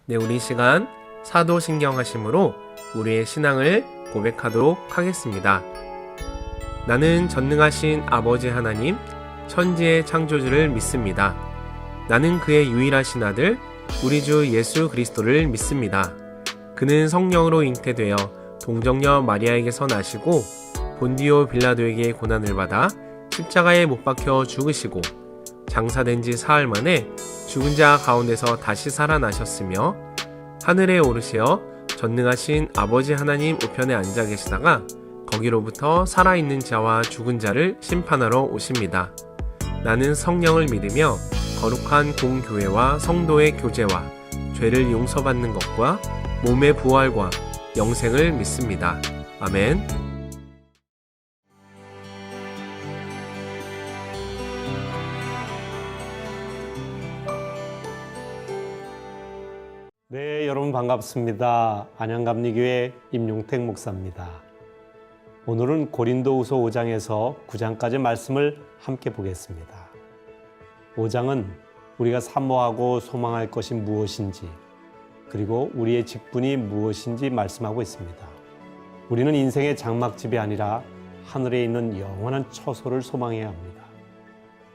네, 우리 시간 사도신경하심으로 우리의 신앙을 고백하도록 하겠습니다. 나는 전능하신 아버지 하나님, 천지의 창조주를 믿습니다. 나는 그의 유일하신 아들, 우리 주 예수 그리스도를 믿습니다. 그는 성령으로 잉태되어 동정녀 마리아에게서 나시고 본디오 빌라도에게 고난을 받아 십자가에 못 박혀 죽으시고 장사된 지 사흘 만에 죽은 자 가운데서 다시 살아나셨으며 하늘에 오르시어 전능하신 아버지 하나님 우편에 앉아 계시다가 거기로부터 살아있는 자와 죽은 자를 심판하러 오십니다. 나는 성령을 믿으며 거룩한 공교회와 성도의 교제와 죄를 용서받는 것과 몸의 부활과 영생을 믿습니다. 아멘. 네, 여러분 반갑습니다. 안양감리교회 임용택 목사입니다. 오늘은 고린도후서 5장에서 9장까지 말씀을 함께 보겠습니다. 5장은 우리가 사모하고 소망할 것이 무엇인지, 그리고 우리의 직분이 무엇인지 말씀하고 있습니다. 우리는 인생의 장막집이 아니라 하늘에 있는 영원한 처소를 소망해야 합니다.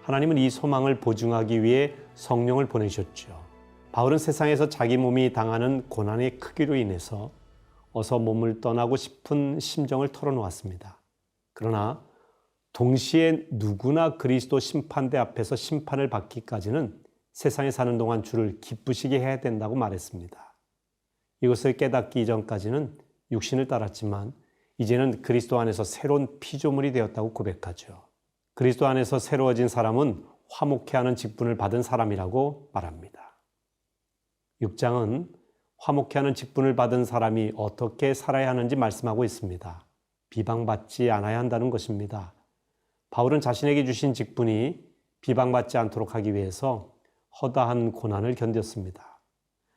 하나님은 이 소망을 보증하기 위해 성령을 보내셨죠. 바울은 세상에서 자기 몸이 당하는 고난의 크기로 인해서 어서 몸을 떠나고 싶은 심정을 털어놓았습니다. 그러나 동시에 누구나 그리스도 심판대 앞에서 심판을 받기까지는 세상에 사는 동안 주를 기쁘시게 해야 된다고 말했습니다. 이것을 깨닫기 이전까지는 육신을 따랐지만 이제는 그리스도 안에서 새로운 피조물이 되었다고 고백하죠. 그리스도 안에서 새로워진 사람은 화목해하는 직분을 받은 사람이라고 말합니다. 6장은 화목해하는 직분을 받은 사람이 어떻게 살아야 하는지 말씀하고 있습니다. 비방받지 않아야 한다는 것입니다. 바울은 자신에게 주신 직분이 비방받지 않도록 하기 위해서 허다한 고난을 견뎠습니다.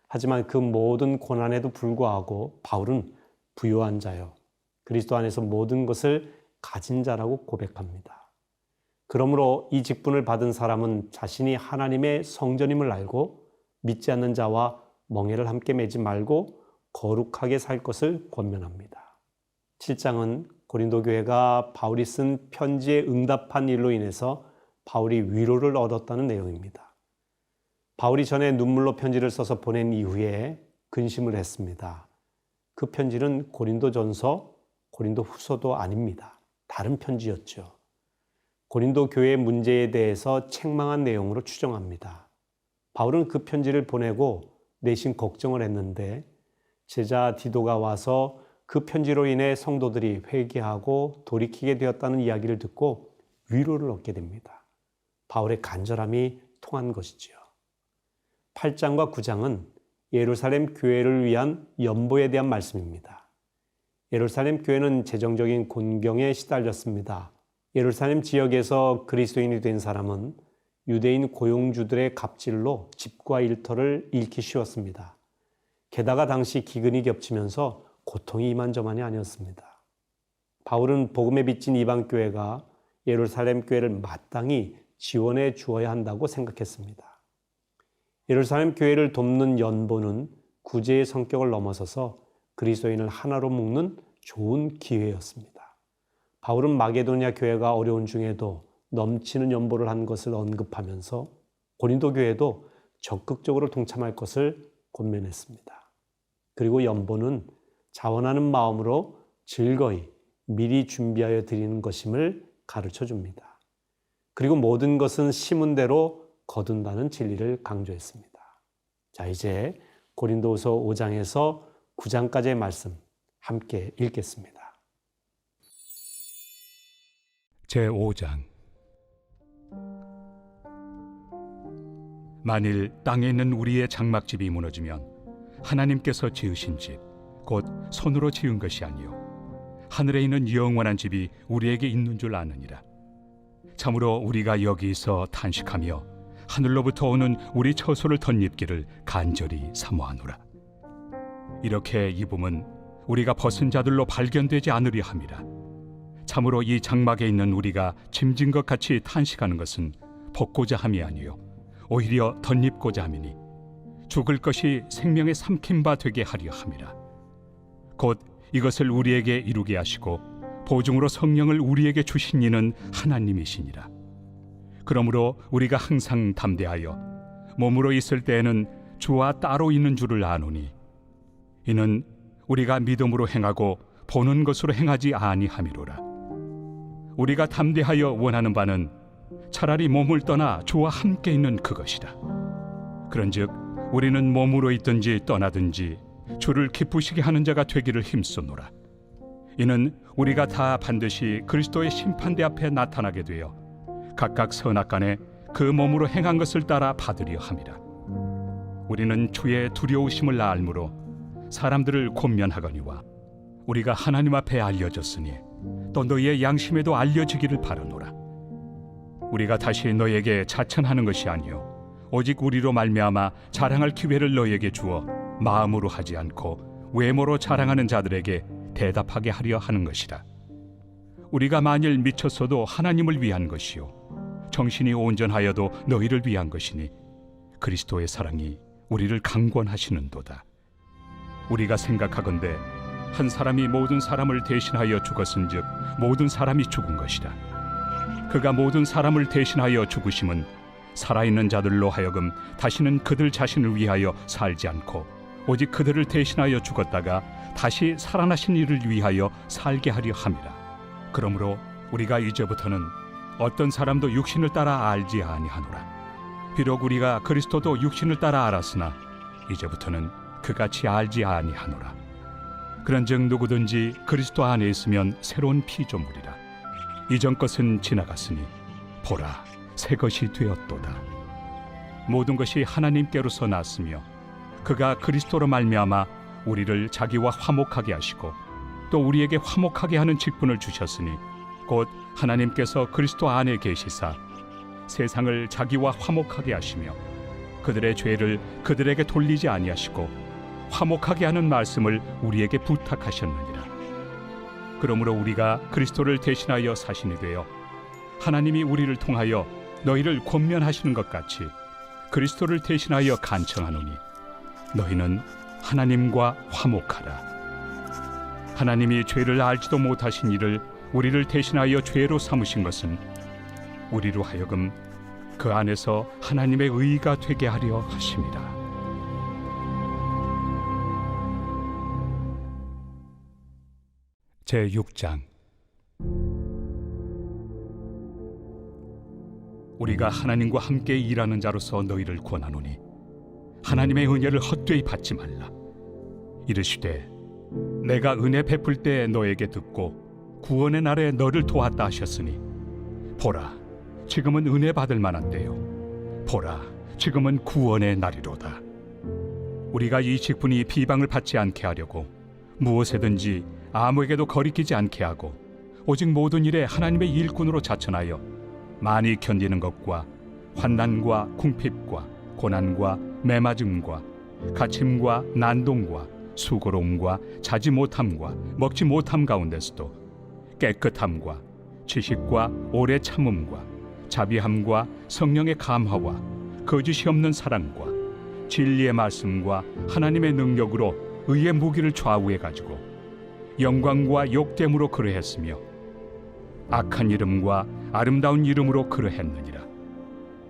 하지만 그 모든 고난에도 불구하고 바울은 부요한 자요, 그리스도 안에서 모든 것을 가진 자라고 고백합니다. 그러므로 이 직분을 받은 사람은 자신이 하나님의 성전임을 알고 믿지 않는 자와 멍에를 함께 매지 말고 거룩하게 살 것을 권면합니다. 7장은 고린도 교회가 바울이 쓴 편지에 응답한 일로 인해서 바울이 위로를 얻었다는 내용입니다. 바울이 전에 눈물로 편지를 써서 보낸 이후에 근심을 했습니다. 그 편지는 고린도전서, 고린도후서도 아닙니다. 다른 편지였죠. 고린도 교회의 문제에 대해서 책망한 내용으로 추정합니다. 바울은 그 편지를 보내고 내심 걱정을 했는데 제자 디도가 와서 그 편지로 인해 성도들이 회개하고 돌이키게 되었다는 이야기를 듣고 위로를 얻게 됩니다. 바울의 간절함이 통한 것이지요. 8장과 9장은 예루살렘 교회를 위한 연보에 대한 말씀입니다. 예루살렘 교회는 재정적인 곤경에 시달렸습니다. 예루살렘 지역에서 그리스도인이 된 사람은 유대인 고용주들의 갑질로 집과 일터를 잃기 쉬웠습니다. 게다가 당시 기근이 겹치면서 고통이 이만저만이 아니었습니다. 바울은 복음에 비친 이방교회가 예루살렘 교회를 마땅히 지원해 주어야 한다고 생각했습니다. 예루살렘 교회를 돕는 연보는 구제의 성격을 넘어서서 그리스도인을 하나로 묶는 좋은 기회였습니다. 바울은 마게도냐 교회가 어려운 중에도 넘치는 연보를 한 것을 언급하면서 고린도 교회도 적극적으로 동참할 것을 권면했습니다. 그리고 연보는 자원하는 마음으로 즐거이 미리 준비하여 드리는 것임을 가르쳐 줍니다. 그리고 모든 것은 심은 대로 거둔다는 진리를 강조했습니다. 자, 이제 고린도후서 5장에서 9장까지의 말씀 함께 읽겠습니다. 제5장. 만일 땅에 있는 우리의 장막집이 무너지면 하나님께서 지으신 집, 곧 손으로 지은 것이 아니요 하늘에 있는 영원한 집이 우리에게 있는 줄 아느니라. 참으로 우리가 여기서 탄식하며 하늘로부터 오는 우리 처소를 덧입기를 간절히 사모하노라. 이렇게 입음은 우리가 벗은 자들로 발견되지 않으려 함이라. 참으로 이 장막에 있는 우리가 짐진 것 같이 탄식하는 것은 벗고자 함이 아니요 오히려 덧입고자 함이니 죽을 것이 생명의 삼킴바 되게 하려 함이라. 곧 이것을 우리에게 이루게 하시고 보증으로 성령을 우리에게 주신 이는 하나님이시니라. 그러므로 우리가 항상 담대하여 몸으로 있을 때에는 주와 따로 있는 줄을 아노니, 이는 우리가 믿음으로 행하고 보는 것으로 행하지 아니함이로라. 우리가 담대하여 원하는 바는 차라리 몸을 떠나 주와 함께 있는 그것이라. 그런즉 우리는 몸으로 있든지 떠나든지 주를 기쁘시게 하는 자가 되기를 힘쓰노라. 이는 우리가 다 반드시 그리스도의 심판대 앞에 나타나게 되어 각각 선악간에 그 몸으로 행한 것을 따라 받으려 함이라. 우리는 주의 두려우심을 알므로 사람들을 권면하거니와 우리가 하나님 앞에 알려졌으니 또 너희의 양심에도 알려지기를 바라노라. 우리가 다시 너희에게 자천하는 것이 아니요 오직 우리로 말미암아 자랑할 기회를 너희에게 주어 마음으로 하지 않고 외모로 자랑하는 자들에게 대답하게 하려 하는 것이라. 우리가 만일 미쳤어도 하나님을 위한 것이요 정신이 온전하여도 너희를 위한 것이니 그리스도의 사랑이 우리를 강권하시는도다. 우리가 생각하건대 한 사람이 모든 사람을 대신하여 죽었은즉 모든 사람이 죽은 것이라. 그가 모든 사람을 대신하여 죽으심은 살아있는 자들로 하여금 다시는 그들 자신을 위하여 살지 않고 오직 그들을 대신하여 죽었다가 다시 살아나신 이를 위하여 살게 하려 함이라. 그러므로 우리가 이제부터는 어떤 사람도 육신을 따라 알지 아니하노라. 비록 우리가 그리스도도 육신을 따라 알았으나 이제부터는 그같이 알지 아니하노라. 그런즉 누구든지 그리스도 안에 있으면 새로운 피조물이라. 이전 것은 지나갔으니 보라 새 것이 되었도다. 모든 것이 하나님께로서 났으며 그가 그리스도로 말미암아 우리를 자기와 화목하게 하시고 또 우리에게 화목하게 하는 직분을 주셨으니 곧 하나님께서 그리스도 안에 계시사 세상을 자기와 화목하게 하시며 그들의 죄를 그들에게 돌리지 아니하시고 화목하게 하는 말씀을 우리에게 부탁하셨느니라. 그러므로 우리가 그리스도를 대신하여 사신이 되어 하나님이 우리를 통하여 너희를 권면하시는 것 같이 그리스도를 대신하여 간청하노니 너희는 하나님과 화목하라. 하나님이 죄를 알지도 못하신 이를 우리를 대신하여 죄로 삼으신 것은 우리로 하여금 그 안에서 하나님의 의가 되게 하려 하심이라. 제6장. 우리가 하나님과 함께 일하는 자로서 너희를 권하노니 하나님의 은혜를 헛되이 받지 말라. 이르시되 내가 은혜 베풀 때 너에게 듣고 구원의 날에 너를 도왔다 하셨으니 보라 지금은 은혜 받을 만한 때요 보라 지금은 구원의 날이로다. 우리가 이 직분이 비방을 받지 않게 하려고 무엇에든지 아무에게도 거리끼지 않게 하고 오직 모든 일에 하나님의 일꾼으로 자천하여 많이 견디는 것과 환난과 궁핍과 고난과 매맞음과 갇힘과 난동과 수고로움과 자지 못함과 먹지 못함 가운데서도 깨끗함과 지식과 오래 참음과 자비함과 성령의 감화와 거짓이 없는 사랑과 진리의 말씀과 하나님의 능력으로 의의 무기를 좌우해 가지고 영광과 욕됨으로 그러했으며 악한 이름과 아름다운 이름으로 그러했느니라.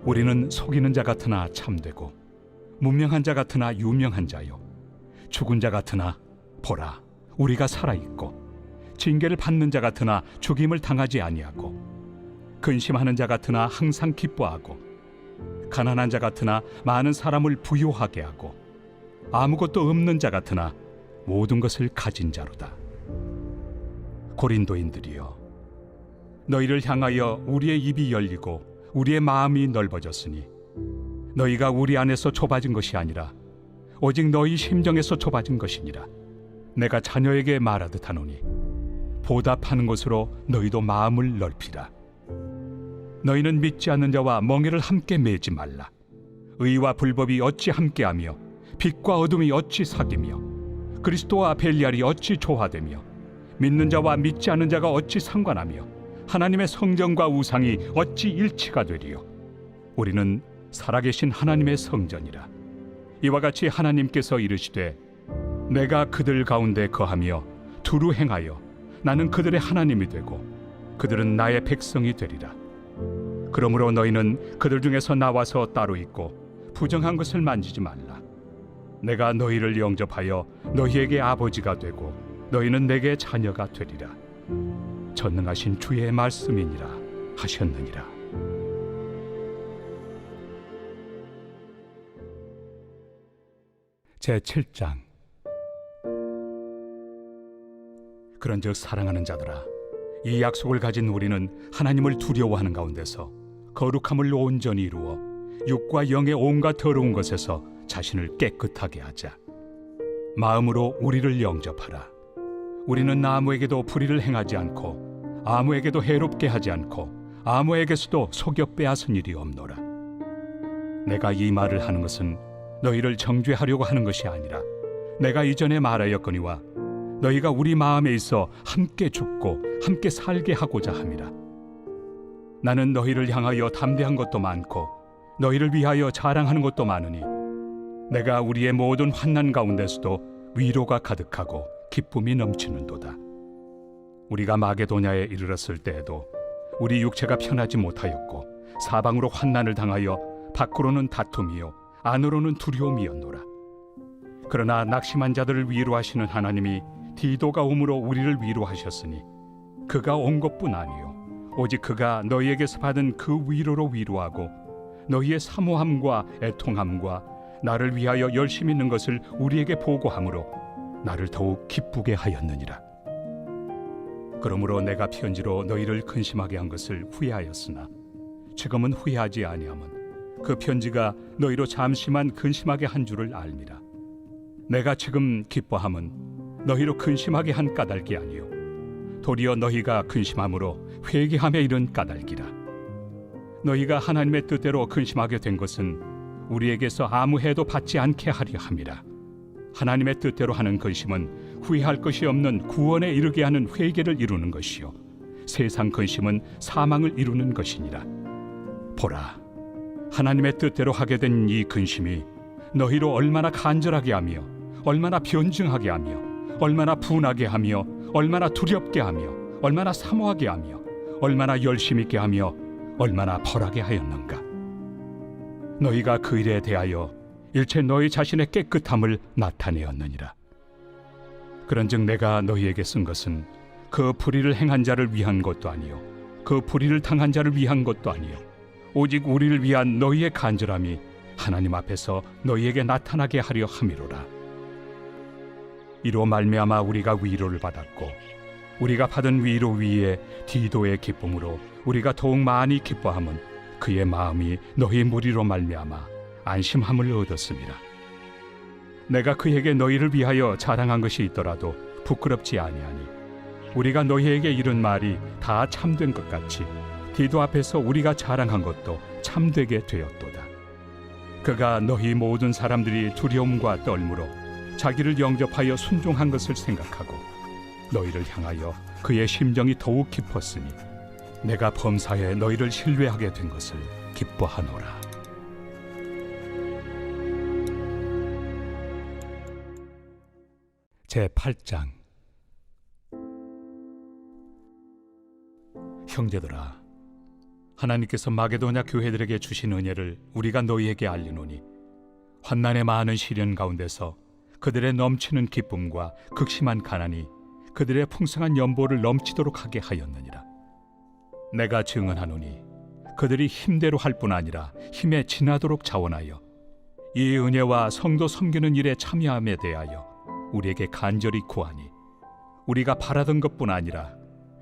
우리는 속이는 자 같으나 참되고 무명한 자 같으나 유명한 자요 죽은 자 같으나 보라 우리가 살아있고 징계를 받는 자 같으나 죽임을 당하지 아니하고 근심하는 자 같으나 항상 기뻐하고 가난한 자 같으나 많은 사람을 부요하게 하고 아무것도 없는 자 같으나 모든 것을 가진 자로다. 고린도인들이여 너희를 향하여 우리의 입이 열리고 우리의 마음이 넓어졌으니 너희가 우리 안에서 좁아진 것이 아니라 오직 너희 심정에서 좁아진 것이니라. 내가 자녀에게 말하듯 하노니 보답하는 것으로 너희도 마음을 넓히라. 너희는 믿지 않는 자와 멍에를 함께 매지 말라. 의와 불법이 어찌 함께하며 빛과 어둠이 어찌 사귀며 그리스도와 벨리알이 어찌 조화되며 믿는 자와 믿지 않는 자가 어찌 상관하며 하나님의 성전과 우상이 어찌 일치가 되리요. 우리는 살아계신 하나님의 성전이라. 이와 같이 하나님께서 이르시되 내가 그들 가운데 거하며 두루 행하여 나는 그들의 하나님이 되고 그들은 나의 백성이 되리라. 그러므로 너희는 그들 중에서 나와서 따로 있고 부정한 것을 만지지 말라. 내가 너희를 영접하여 너희에게 아버지가 되고 너희는 내게 자녀가 되리라. 전능하신 주의 말씀이니라 하셨느니라. 제7장. 그런즉 사랑하는 자들아, 이 약속을 가진 우리는 하나님을 두려워하는 가운데서 거룩함을 온전히 이루어 육과 영의 온갖 더러운 것에서 자신을 깨끗하게 하자. 마음으로 우리를 영접하라. 우리는 아무에게도 불의를 행하지 않고 아무에게도 해롭게 하지 않고 아무에게서도 속여 빼앗은 일이 없노라. 내가 이 말을 하는 것은 너희를 정죄하려고 하는 것이 아니라 내가 이전에 말하였거니와 너희가 우리 마음에 있어 함께 죽고 함께 살게 하고자 함이라. 나는 너희를 향하여 담대한 것도 많고 너희를 위하여 자랑하는 것도 많으니 내가 우리의 모든 환난 가운데서도 위로가 가득하고 기쁨이 넘치는도다. 우리가 마게도냐에 이르렀을 때에도 우리 육체가 편하지 못하였고 사방으로 환난을 당하여 밖으로는 다툼이요 안으로는 두려움이었노라. 그러나 낙심한 자들을 위로하시는 하나님이 디도가 오므로 우리를 위로하셨으니 그가 온 것뿐 아니요 오직 그가 너희에게서 받은 그 위로로 위로하고 너희의 사모함과 애통함과 나를 위하여 열심히 있는 것을 우리에게 보고함으로 나를 더욱 기쁘게 하였느니라. 그러므로 내가 편지로 너희를 근심하게 한 것을 후회하였으나 지금은 후회하지 아니함은 그 편지가 너희로 잠시만 근심하게 한 줄을 알미라. 내가 지금 기뻐함은 너희로 근심하게 한 까닭이 아니요 도리어 너희가 근심함으로 회개함에 이른 까닭이라. 너희가 하나님의 뜻대로 근심하게 된 것은 우리에게서 아무 해도 받지 않게 하려 함이라. 하나님의 뜻대로 하는 근심은 후회할 것이 없는 구원에 이르게 하는 회개를 이루는 것이요 세상 근심은 사망을 이루는 것이니라. 보라, 하나님의 뜻대로 하게 된 이 근심이 너희로 얼마나 간절하게 하며 얼마나 변증하게 하며 얼마나 분하게 하며 얼마나 두렵게 하며 얼마나 사모하게 하며 얼마나 열심 있게 하며 얼마나 벌하게 하였는가. 너희가 그 일에 대하여 일체 너희 자신의 깨끗함을 나타내었느니라. 그런즉 내가 너희에게 쓴 것은 그 불의를 행한 자를 위한 것도 아니요 그 불의를 당한 자를 위한 것도 아니요 오직 우리를 위한 너희의 간절함이 하나님 앞에서 너희에게 나타나게 하려 함이로라. 이로 말미암아 우리가 위로를 받았고 우리가 받은 위로 위에 디도의 기쁨으로 우리가 더욱 많이 기뻐함은 그의 마음이 너희 무리로 말미암아 안심함을 얻었음이라. 내가 그에게 너희를 위하여 자랑한 것이 있더라도 부끄럽지 아니하니 우리가 너희에게 이른 말이 다 참된 것 같이 디도 앞에서 우리가 자랑한 것도 참되게 되었도다. 그가 너희 모든 사람들이 두려움과 떨므로 자기를 영접하여 순종한 것을 생각하고 너희를 향하여 그의 심정이 더욱 깊었으니 내가 범사에 너희를 신뢰하게 된 것을 기뻐하노라. 제8장. 형제들아, 하나님께서 마게도냐 교회들에게 주신 은혜를 우리가 너희에게 알리노니 환난의 많은 시련 가운데서 그들의 넘치는 기쁨과 극심한 가난이 그들의 풍성한 연보를 넘치도록 하게 하였느니라. 내가 증언하노니 그들이 힘대로 할 뿐 아니라 힘에 지나도록 자원하여 이 은혜와 성도 섬기는 일에 참여함에 대하여 우리에게 간절히 구하니 우리가 바라던 것뿐 아니라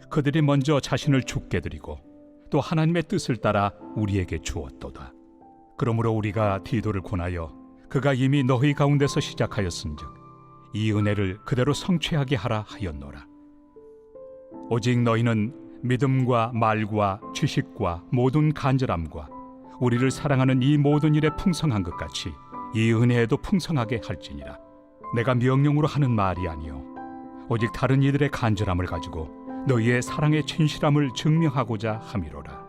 그들이 먼저 자신을 죽게 드리고 또 하나님의 뜻을 따라 우리에게 주었도다. 그러므로 우리가 디도를 권하여 그가 이미 너희 가운데서 시작하였은즉 이 은혜를 그대로 성취하게 하라 하였노라. 오직 너희는 믿음과 말과 지식과 모든 간절함과 우리를 사랑하는 이 모든 일에 풍성한 것 같이 이 은혜에도 풍성하게 할지니라. 내가 명령으로 하는 말이 아니요 오직 다른 이들의 간절함을 가지고 너희의 사랑의 진실함을 증명하고자 함이로라.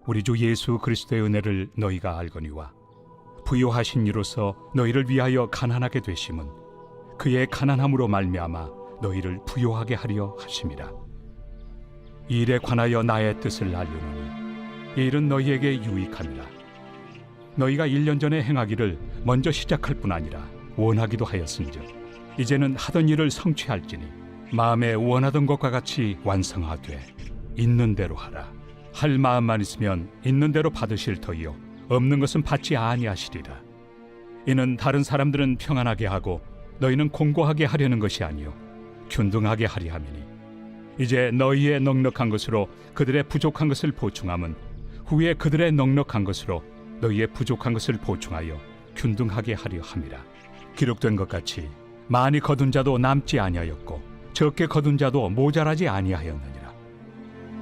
우리 주 예수 그리스도의 은혜를 너희가 알거니와 부요하신 이로서 너희를 위하여 가난하게 되심은 그의 가난함으로 말미암아 너희를 부요하게 하려 하심이라. 이 일에 관하여 나의 뜻을 알려노니 이 일은 너희에게 유익함이라. 너희가 1년 전에 행하기를 먼저 시작할 뿐 아니라 원하기도 하였은즉 이제는 하던 일을 성취할지니 마음에 원하던 것과 같이 완성하되 있는 대로 하라. 할 마음만 있으면 있는 대로 받으실 터이요 없는 것은 받지 아니하시리라. 이는 다른 사람들은 평안하게 하고 너희는 공고하게 하려는 것이 아니요 균등하게 하리 함이니 이제 너희의 넉넉한 것으로 그들의 부족한 것을 보충함은 후에 그들의 넉넉한 것으로 너희의 부족한 것을 보충하여 균등하게 하려 함이라. 기록된 것 같이 많이 거둔 자도 남지 아니하였고 적게 거둔 자도 모자라지 아니하였느니라.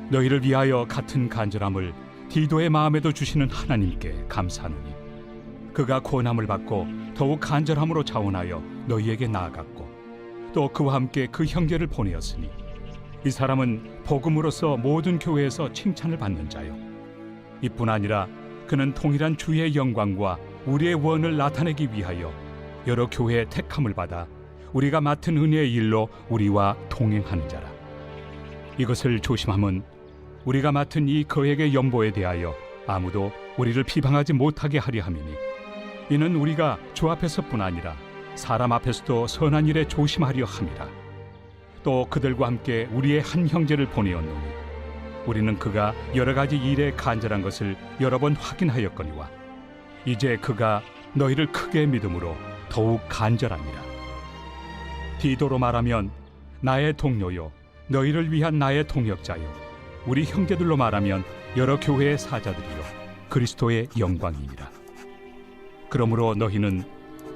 너희를 위하여 같은 간절함을 디도의 마음에도 주시는 하나님께 감사하노니 그가 고난을 받고 더욱 간절함으로 자원하여 너희에게 나아갔고 또 그와 함께 그 형제를 보내었으니 이 사람은 복음으로서 모든 교회에서 칭찬을 받는 자요 이뿐 아니라 그는 통일한 주의 영광과 우리의 원을 나타내기 위하여 여러 교회의 택함을 받아 우리가 맡은 은혜의 일로 우리와 동행하는 자라. 이것을 조심함은 우리가 맡은 이 거액의 연보에 대하여 아무도 우리를 비방하지 못하게 하려 함이니 이는 우리가 주 앞에서뿐 아니라 사람 앞에서도 선한 일에 조심하려 함이라. 또 그들과 함께 우리의 한 형제를 보내었노니 우리는 그가 여러 가지 일에 간절한 것을 여러 번 확인하였거니와 이제 그가 너희를 크게 믿음으로 더욱 간절하니라. 디도로 말하면 나의 동료요 너희를 위한 나의 동역자요 우리 형제들로 말하면 여러 교회의 사자들이요 그리스도의 영광이니라. 그러므로 너희는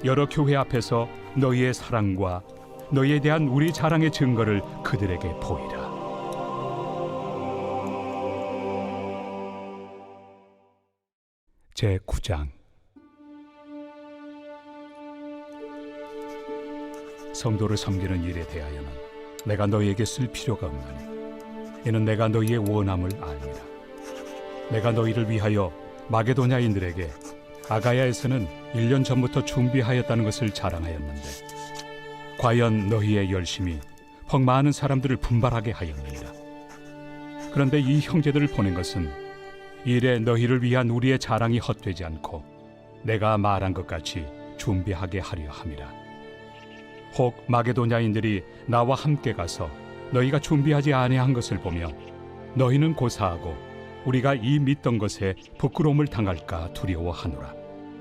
여러 교회 앞에서 너희의 사랑과 너희에 대한 우리 자랑의 증거를 그들에게 보이라. 제9장. 성도를 섬기는 일에 대하여는 내가 너희에게 쓸 필요가 없나니 이는 내가 너희의 원함을 알미라. 내가 너희를 위하여 마게도냐인들에게 아가야에서는 1년 전부터 준비하였다는 것을 자랑하였는데 과연 너희의 열심이 퍽 많은 사람들을 분발하게 하였느니라. 그런데 이 형제들을 보낸 것은 일에 너희를 위한 우리의 자랑이 헛되지 않고 내가 말한 것 같이 준비하게 하려 함이라. 혹 마게도냐인들이 나와 함께 가서 너희가 준비하지 아니한 것을 보며 너희는 고사하고 우리가 이 믿던 것에 부끄러움을 당할까 두려워하노라.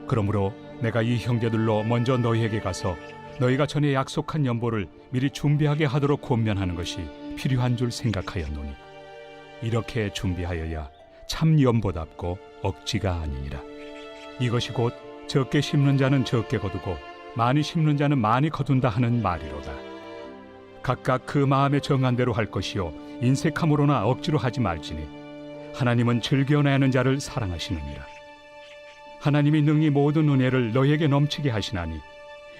그러므로 내가 이 형제들로 먼저 너희에게 가서 너희가 전에 약속한 연보를 미리 준비하게 하도록 권면하는 것이 필요한 줄 생각하였노니 이렇게 준비하여야 참 연보답고 억지가 아니니라. 이것이 곧 적게 심는 자는 적게 거두고 많이 심는 자는 많이 거둔다 하는 말이로다. 각각 그 마음에 정한 대로 할 것이요 인색함으로나 억지로 하지 말지니 하나님은 즐겨내 하는 자를 사랑하시느니라. 하나님이 능히 모든 은혜를 너희에게 넘치게 하시나니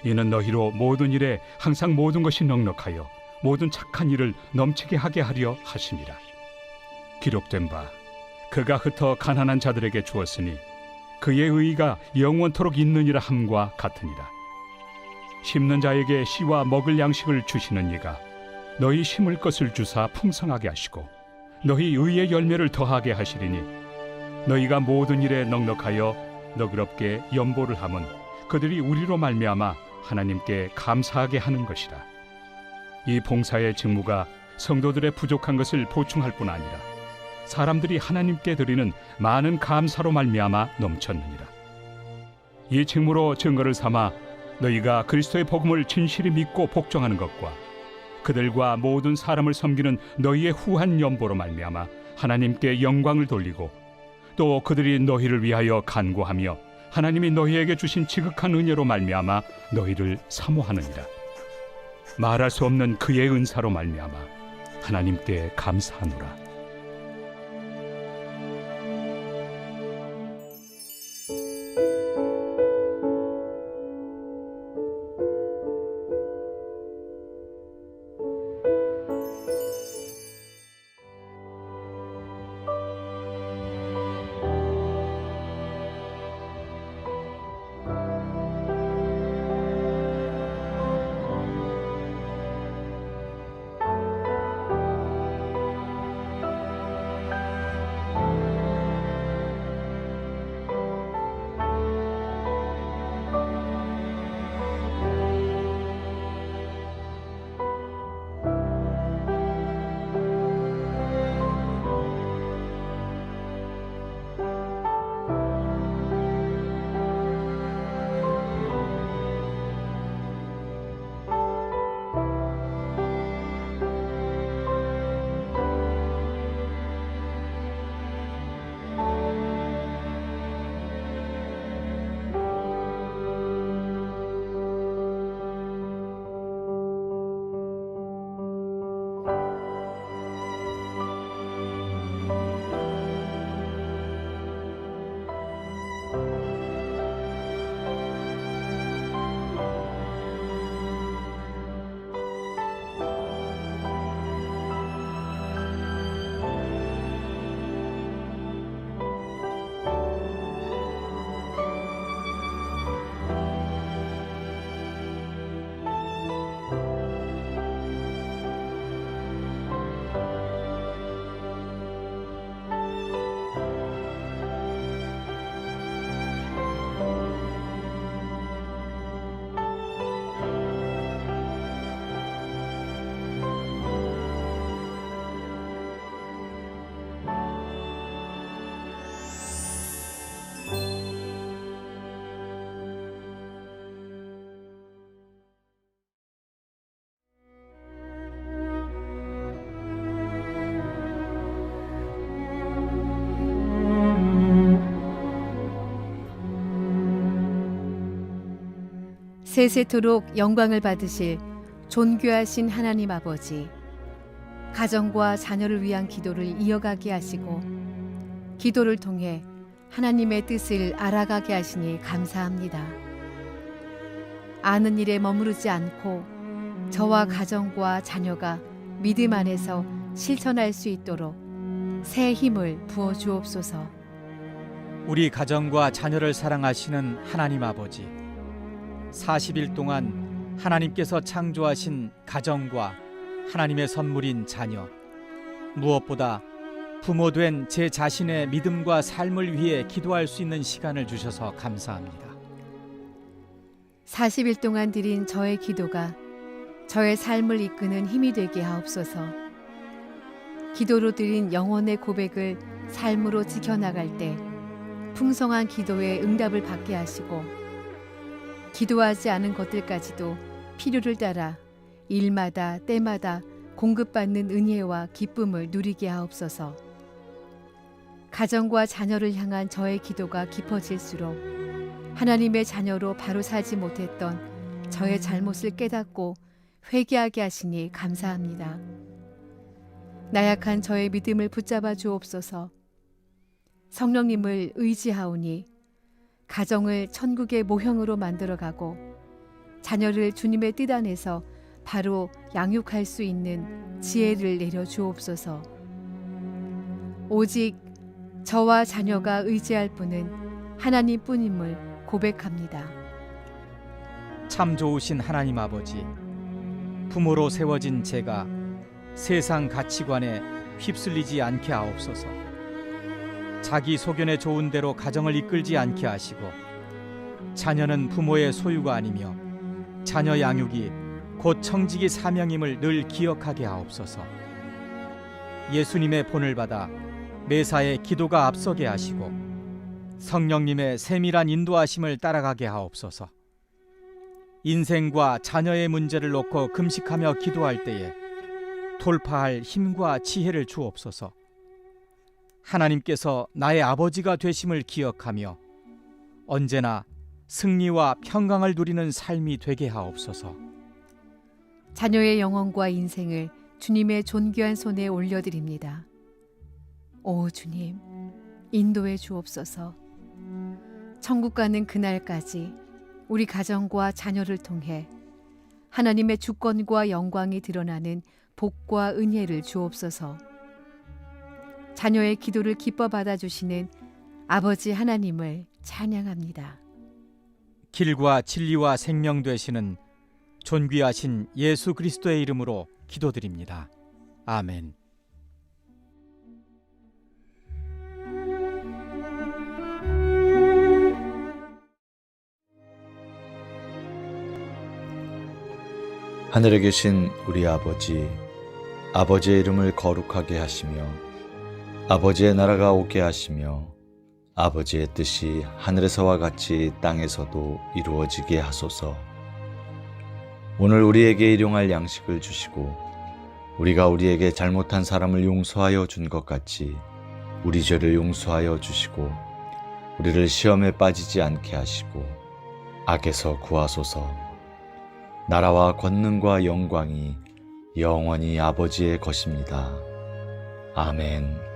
이는 너희로 모든 일에 항상 모든 것이 넉넉하여 모든 착한 일을 넘치게 하게 하려 하심이라. 기록된 바 그가 흩어 가난한 자들에게 주었으니 그의 의의가 영원토록 있느니라 함과 같으니라. 심는 자에게 씨와 먹을 양식을 주시는 이가 너희 심을 것을 주사 풍성하게 하시고 너희 의의 열매를 더하게 하시리니 너희가 모든 일에 넉넉하여 너그럽게 연보를 함은 그들이 우리로 말미암아 하나님께 감사하게 하는 것이라. 이 봉사의 직무가 성도들의 부족한 것을 보충할 뿐 아니라 사람들이 하나님께 드리는 많은 감사로 말미암아 넘쳤느니라. 이 직무로 증거를 삼아 너희가 그리스도의 복음을 진실히 믿고 복종하는 것과 그들과 모든 사람을 섬기는 너희의 후한 연보로 말미암아 하나님께 영광을 돌리고 또 그들이 너희를 위하여 간구하며 하나님이 너희에게 주신 지극한 은혜로 말미암아 너희를 사모하느니라. 말할 수 없는 그의 은사로 말미암아 하나님께 감사하노라. 세세토록 영광을 받으실 존귀하신 하나님 아버지, 가정과 자녀를 위한 기도를 이어가게 하시고 기도를 통해 하나님의 뜻을 알아가게 하시니 감사합니다. 아는 일에 머무르지 않고 저와 가정과 자녀가 믿음 안에서 실천할 수 있도록 새 힘을 부어 주옵소서. 우리 가정과 자녀를 사랑하시는 하나님 아버지, 40일 동안 하나님께서 창조하신 가정과 하나님의 선물인 자녀, 무엇보다 부모된 제 자신의 믿음과 삶을 위해 기도할 수 있는 시간을 주셔서 감사합니다. 40일 동안 드린 저의 기도가 저의 삶을 이끄는 힘이 되게 하옵소서. 기도로 드린 영혼의 고백을 삶으로 지켜나갈 때 풍성한 기도의 응답을 받게 하시고, 기도하지 않은 것들까지도 필요를 따라 일마다 때마다 공급받는 은혜와 기쁨을 누리게 하옵소서. 가정과 자녀를 향한 저의 기도가 깊어질수록 하나님의 자녀로 바로 살지 못했던 저의 잘못을 깨닫고 회개하게 하시니 감사합니다. 나약한 저의 믿음을 붙잡아 주옵소서. 성령님을 의지하오니 가정을 천국의 모형으로 만들어가고 자녀를 주님의 뜻 안에서 바로 양육할 수 있는 지혜를 내려 주옵소서. 오직 저와 자녀가 의지할 분은 하나님뿐임을 고백합니다. 참 좋으신 하나님 아버지, 부모로 세워진 제가 세상 가치관에 휩쓸리지 않게 하옵소서. 자기 소견에 좋은 대로 가정을 이끌지 않게 하시고, 자녀는 부모의 소유가 아니며 자녀 양육이 곧 청지기 사명임을 늘 기억하게 하옵소서. 예수님의 본을 받아 매사에 기도가 앞서게 하시고 성령님의 세밀한 인도하심을 따라가게 하옵소서. 인생과 자녀의 문제를 놓고 금식하며 기도할 때에 돌파할 힘과 지혜를 주옵소서. 하나님께서 나의 아버지가 되심을 기억하며 언제나 승리와 평강을 누리는 삶이 되게 하옵소서. 자녀의 영혼과 인생을 주님의 존귀한 손에 올려드립니다. 오 주님, 인도해 주옵소서. 천국 가는 그날까지 우리 가정과 자녀를 통해 하나님의 주권과 영광이 드러나는 복과 은혜를 주옵소서. 자녀의 기도를 기뻐 받아주시는 아버지 하나님을 찬양합니다. 길과 진리와 생명 되시는 존귀하신 예수 그리스도의 이름으로 기도드립니다. 아멘. 하늘에 계신 우리 아버지, 아버지의 이름을 거룩하게 하시며 아버지의 나라가 오게 하시며 아버지의 뜻이 하늘에서와 같이 땅에서도 이루어지게 하소서. 오늘 우리에게 일용할 양식을 주시고 우리가 우리에게 잘못한 사람을 용서하여 준 것 같이 우리 죄를 용서하여 주시고 우리를 시험에 빠지지 않게 하시고 악에서 구하소서. 나라와 권능과 영광이 영원히 아버지의 것입니다. 아멘.